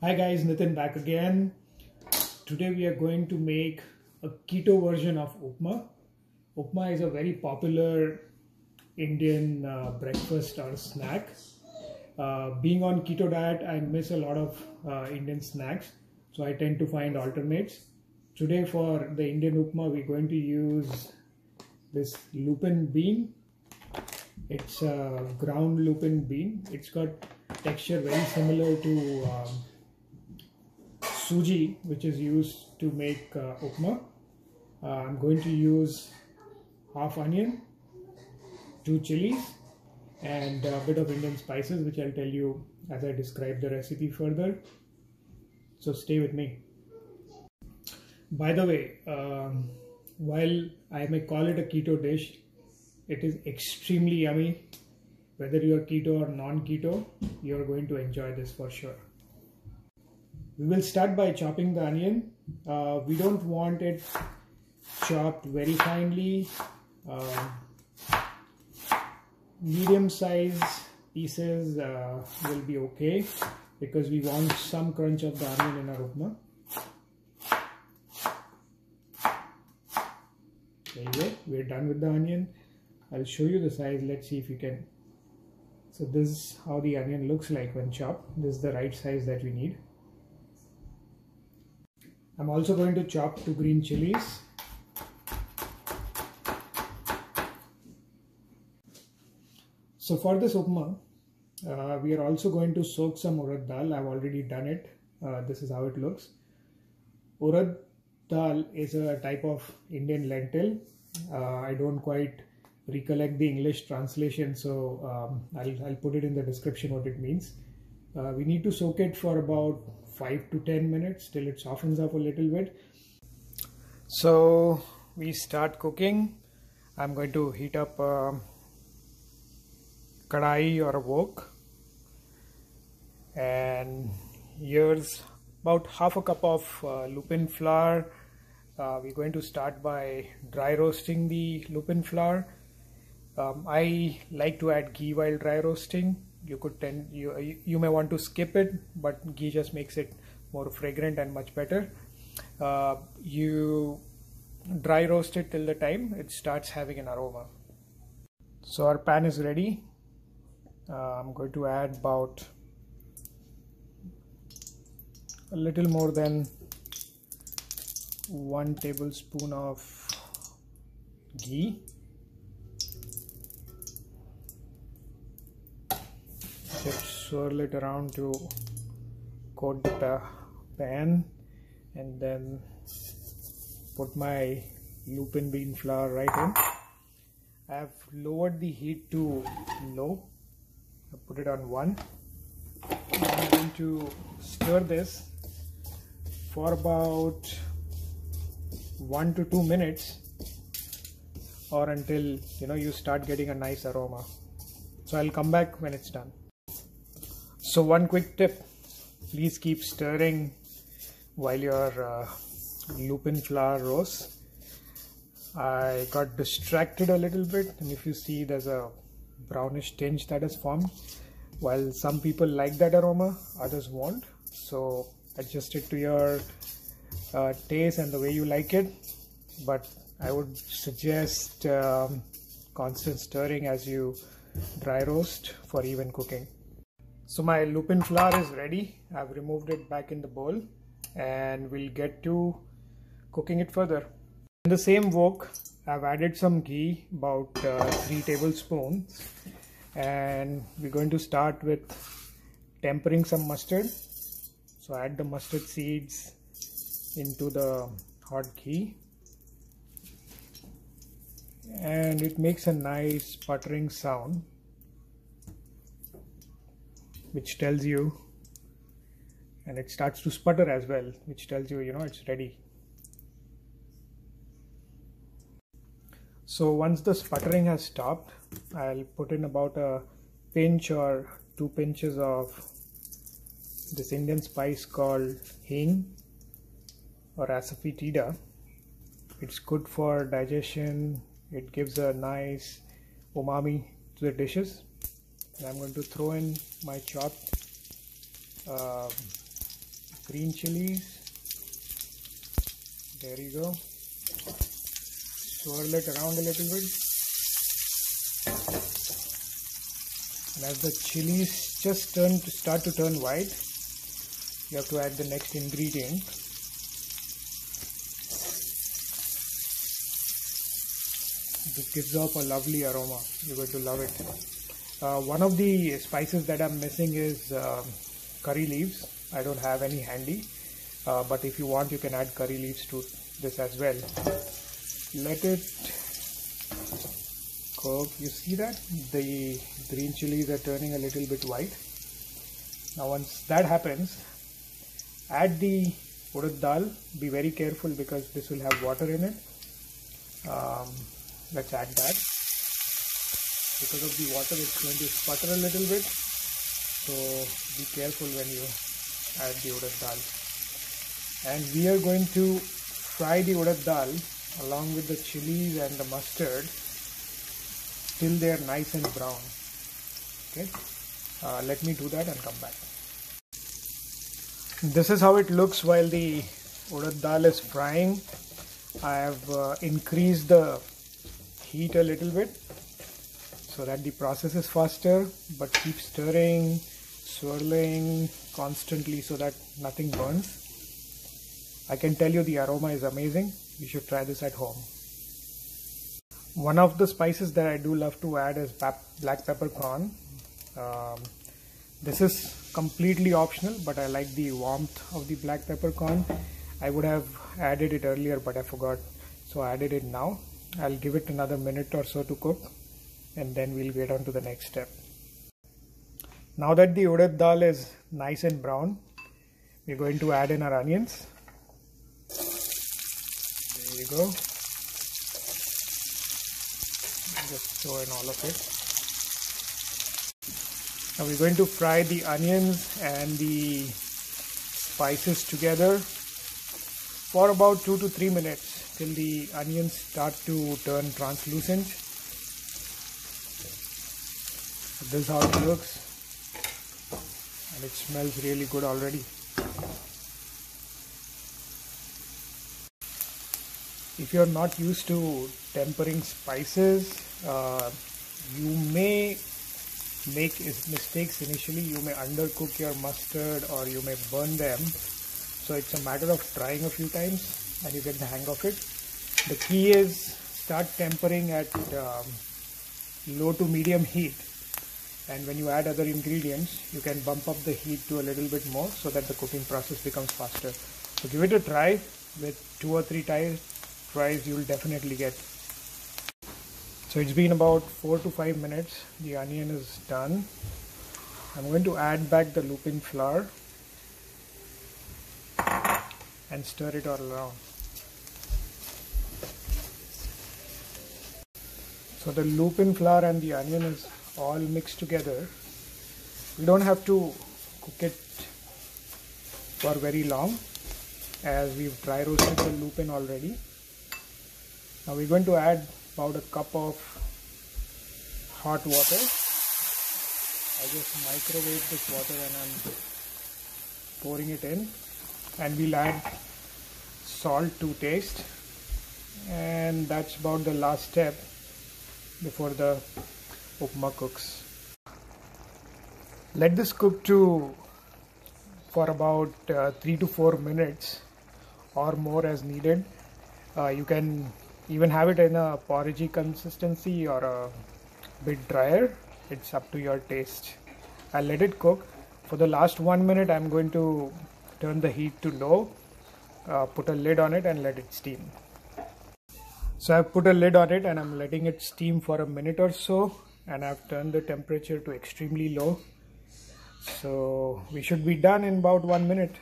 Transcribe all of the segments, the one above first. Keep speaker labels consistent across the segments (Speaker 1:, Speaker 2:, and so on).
Speaker 1: Hi guys, Nitin back again. Today we are going to make a keto version of upma. Upma is a very popular Indian breakfast or snack. Being on keto diet, I miss a lot of Indian snacks, so I tend to find alternates. Today for the Indian upma, we're going to use this lupin bean. It's a ground lupin bean. It's got texture very similar to suji, which is used to make upma. I'm going to use half onion, 2 chilies, and a bit of Indian spices, which I'll tell you as I describe the recipe further. So stay with me. By the way, while I may call it a keto dish, it is extremely yummy. Whether you're keto or non-keto, you're going to enjoy this for sure. We will start by chopping the onion. We don't want it chopped very finely. Medium size pieces will be okay because we want some crunch of the onion in our upma. There you go, we're done with the onion. I'll show you the size. Let's see if you can. So this is how the onion looks like when chopped. This is the right size that we need. I'm also going to chop 2 green chilies. So for this upma, we are also going to soak some urad dal. I've already done it. This is how it looks. Urad dal is a type of Indian lentil. I don't quite recollect the English translation, so I'll put it in the description what it means. We need to soak it for about 5 to 10 minutes till it softens up a little bit. So we start cooking. I'm going to heat up a kadai or a wok, and here's about half a cup of lupin flour. We're going to start by dry roasting the lupin flour. I like to add ghee while dry roasting. You may want to skip it, but ghee just makes it more fragrant and much better. You dry roast it till the time it starts having an aroma. So our pan is ready. I'm going to add about a little more than 1 tablespoon of ghee. Just swirl it around to coat the pan, and then put my lupin bean flour right in. I have lowered the heat to low. I put it on 1. I'm going to stir this for about 1 to 2 minutes, or until you start getting a nice aroma. So I'll come back when it's done. So one quick tip, please keep stirring while your lupin flour roasts. I got distracted a little bit, and if you see, there's a brownish tinge that is formed. While some people like that aroma, others won't. So adjust it to your taste and the way you like it, but I would suggest constant stirring as you dry roast for even cooking. So my lupin flour is ready. I've removed it back in the bowl, and we'll get to cooking it further. In the same wok, I've added some ghee, about 3 tablespoons, and we're going to start with tempering some mustard. So add the mustard seeds into the hot ghee, and it makes a nice sputtering sound, which tells you, and it starts to sputter as well, which tells you it's ready. So once the sputtering has stopped, I'll put in about a pinch or 2 pinches of this Indian spice called hing or asafoetida. It's good for digestion. It gives a nice umami to the dishes. And I'm going to throw in my chopped green chilies. There you go. Swirl it around a little bit. And as the chilies just start to turn white, you have to add the next ingredient. This gives off a lovely aroma. You're going to love it. One of the spices that I'm missing is curry leaves. I don't have any handy, but if you want, you can add curry leaves to this as well. Let it cook. You see that the green chilies are turning a little bit white. Now once that happens, add the urad dal. Be very careful because this will have water in it. Let's add that. Because of the water, it's going to sputter a little bit, so be careful when you add the urad dal. And we are going to fry the urad dal along with the chilies and the mustard till they are nice and brown. Okay, let me do that and come back. This is how it looks while the urad dal is frying. I have increased the heat a little bit so that the process is faster, but keep stirring, swirling constantly so that nothing burns. I can tell you the aroma is amazing. You should try this at home. One of the spices that I do love to add is black peppercorn. This is completely optional, but I like the warmth of the black peppercorn. I would have added it earlier, but I forgot, so I added it now. I'll give it another minute or so to cook, and then we'll get on to the next step. Now that the urad dal is nice and brown, we're going to add in our onions. There you go. Just throw in all of it. Now we're going to fry the onions and the spices together for about 2 to 3 minutes till the onions start to turn translucent. This is how it looks, and it smells really good already. If you're not used to tempering spices, you may make mistakes initially. You may undercook your mustard or you may burn them. So it's a matter of trying a few times and you get the hang of it. The key is start tempering at low to medium heat, and when you add other ingredients you can bump up the heat to a little bit more so that the cooking process becomes faster. So give it a try. With 2 or 3 tries you will definitely get. So it's been about 4 to 5 minutes. The onion is done. I'm going to add back the lupin flour and stir it all around. So the lupin flour and the onion is all mixed together. We don't have to cook it for very long as we've dry roasted the lupin already. Now we're going to add about a cup of hot water. I just microwave this water and I'm pouring it in, and we'll add salt to taste, and that's about the last step before the upma cooks. Let this cook for about 3 to 4 minutes or more as needed. You can even have it in a porridgey consistency or a bit drier. It's up to your taste. I'll let it cook. For the last 1 minute I'm going to turn the heat to low, put a lid on it and let it steam. So I've put a lid on it and I'm letting it steam for a minute or so, and I've turned the temperature to extremely low. So we should be done in about 1 minute.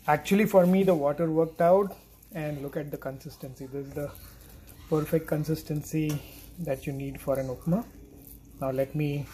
Speaker 1: Actually for me the water worked out, and look at the consistency. This is the perfect consistency that you need for an upma. Now let me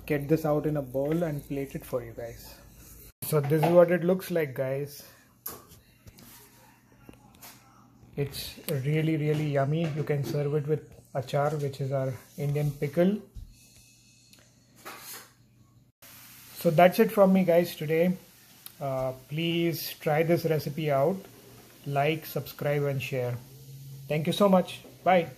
Speaker 1: get this out in a bowl and plate it for you guys. So this is what it looks like, guys. It's really yummy. You can serve it with achar, which is our Indian pickle. So that's it from me, guys, today. Please try this recipe out. Like, subscribe and share. Thank you so much. Bye.